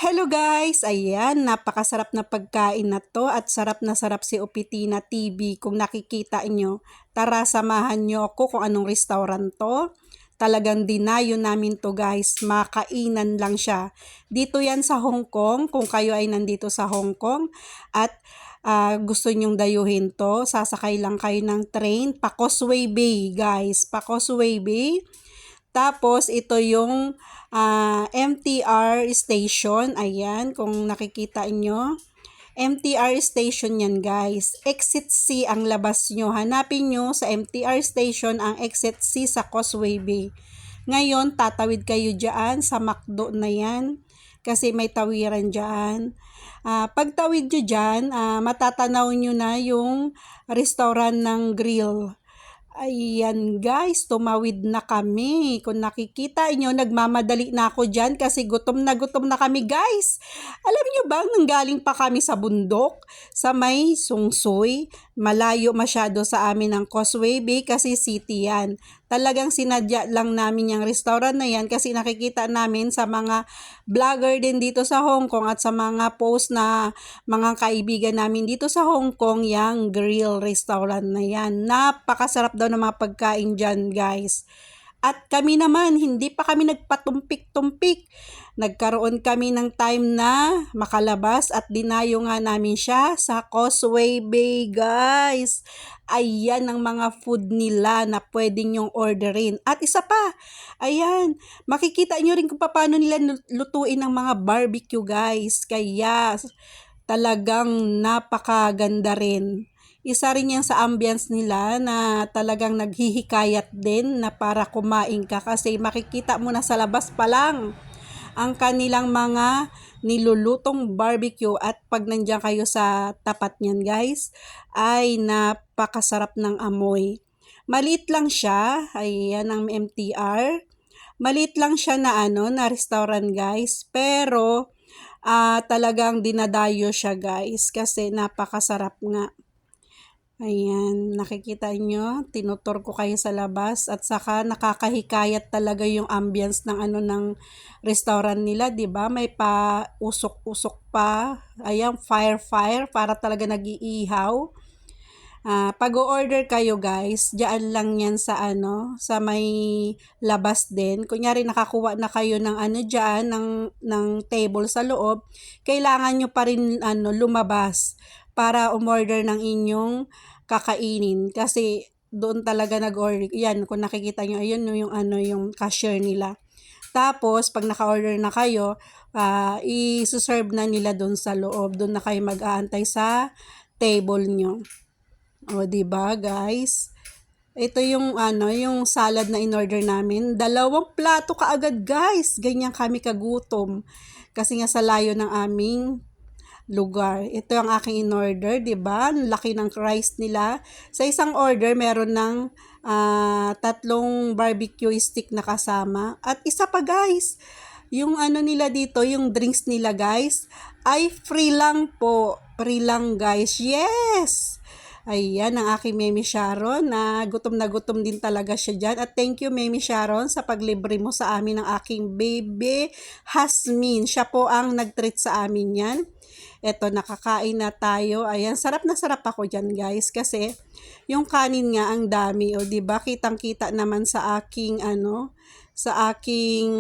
Hello guys! Ayan, napakasarap na pagkain na to at sarap na sarap si Opitina TV. Kung nakikita nyo, tara samahan nyo ako kung anong restaurant to. Talagang dinayo namin to guys, makainan lang siya. Dito yan sa Hong Kong, kung kayo ay nandito sa Hong Kong at gusto nyong dayuhin to, sasakay lang kayo ng train pa Causeway Bay guys, pa Causeway Bay. Tapos, ito yung MTR station. Ayan, kung nakikita nyo. MTR station yan, guys. Exit C ang labas nyo. Hanapin nyo sa MTR station ang exit C sa Causeway Bay. Ngayon, tatawid kayo dyan sa McDo na yan. Kasi may tawiran dyan. Pagtawid nyo dyan, matatanaw nyo na yung restaurant ng grill. Ayan guys, tumawid na kami. Kung nakikita nyo, nagmamadali na ako dyan kasi gutom na kami guys. Alam nyo ba, nanggaling pa kami sa bundok, sa may Sungsoy. Malayo masyado sa amin ang Causeway Bay kasi city yan. Talagang sinadya lang namin yung restaurant na yan kasi nakikita namin sa mga vlogger din dito sa Hong Kong at sa mga post na mga kaibigan namin dito sa Hong Kong yung grill restaurant na yan. Napakasarap daw ng mga pagkain dyan guys. At kami naman, hindi pa kami nagpatumpik-tumpik. Nagkaroon kami ng time na makalabas at dinayo nga namin siya sa Causeway Bay, guys. Ayan ang mga food nila na pwede nyong orderin. At isa pa, ayan, makikita nyo rin kung paano nila lutuin ang mga barbecue, guys. Kaya talagang napakaganda rin. Isa rin yan sa ambience nila na talagang naghihikayat din na para kumain ka kasi makikita mo na sa labas pa lang ang kanilang mga nilulutong barbecue at pag nandiyan kayo sa tapat niyan guys ay napakasarap ng amoy. Maliit lang siya, ayan ang MTR. Maliit lang siya na restaurant guys, pero talagang dinadayo siya guys kasi napakasarap nga. Ayan, nakikita nyo, tinutur ko kayo sa labas at saka nakakahikayat talaga yung ambience ng ng restaurant nila, 'di ba? May pa usok-usok pa. Ayan, fire para talaga nag-iihaw. Pag-order kayo guys, diyan lang yan sa sa may labas din. Kunyari nakakuha na kayo ng diyan ng table sa loob, kailangan nyo pa rin lumabas para umorder ng inyong kakainin kasi doon talaga nag-order. Yan, kung nakikita nyo, ayun yung yung cashier nila. Tapos, pag naka-order na kayo, i-serve na nila doon sa loob. Doon na kayo mag-aantay sa table nyo. O, diba, guys? Ito yung yung salad na in-order namin. 2 plato kaagad, guys. Ganyan kami kagutom. Kasi nga sa layo ng aming lugar. Ito ang aking in-order, 'di ba? Laki ng rice nila. Sa isang order, meron ng 3 barbecue stick na kasama. At isa pa, guys, yung nila dito, yung drinks nila, guys, ay free lang po. Free lang, guys. Yes! Ayan, ang aking Memi Sharon na gutom din talaga siya dyan. At thank you, Memi Sharon, sa paglibre mo sa amin ng aking baby Hasmin. Siya po ang nag-treat sa amin yan. Eto, nakakain na tayo. Ayan, sarap na sarap ako dyan, guys. Kasi, yung kanin nga ang dami. O, diba? Kitang-kita naman sa aking, sa aking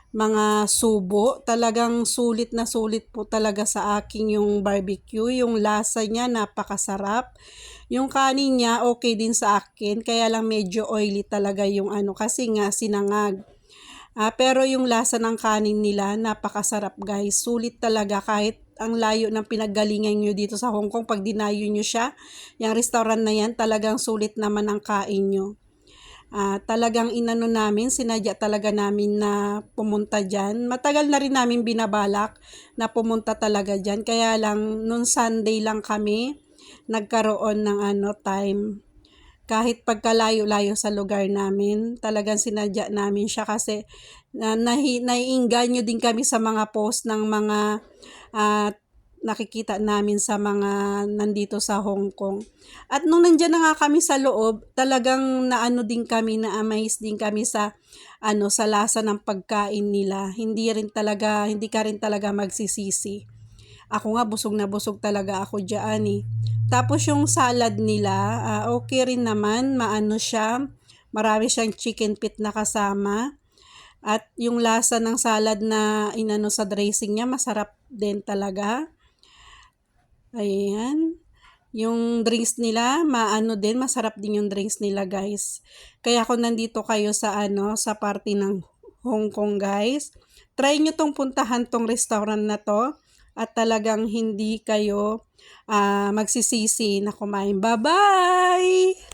mga subo. Talagang sulit na sulit po talaga sa akin yung barbecue. Yung lasa niya napakasarap. Yung kanin niya okay din sa akin. Kaya lang medyo oily talaga yung kasi nga sinangag. Pero yung lasa ng kanin nila napakasarap guys. Sulit talaga kahit ang layo ng pinaggalingan nyo dito sa Hong Kong. Pag dinayo nyo siya, yung restaurant na yan, talagang sulit naman ang kain nyo. Talagang namin, sinadya talaga namin na pumunta dyan. Matagal na rin namin binabalak na pumunta talaga dyan. Kaya lang, nung Sunday lang kami, nagkaroon ng time. Kahit pagkalayo-layo sa lugar namin, talagang sinadya namin siya kasi naiinganyo din kami sa mga post ng mga nakikita namin sa mga nandito sa Hong Kong. At nung nandiyan na nga kami sa loob, talagang naano din kami, na-amaze din kami sa sa lasa ng pagkain nila. Hindi ka rin talaga magsisisi. Ako nga busog na busog talaga ako diyan eh. Tapos yung salad nila, okay rin naman, maano siya, marami siyang chicken feet na kasama. At yung lasa ng salad na inano sa dressing niya, masarap din talaga. Ayan. Yung drinks nila, maano din, masarap din yung drinks nila, guys. Kaya kung nandito kayo sa sa party ng Hong Kong, guys, try nyo tong puntahan tong restaurant na to at talagang hindi kayo magsisisi na kumain. Bye-bye!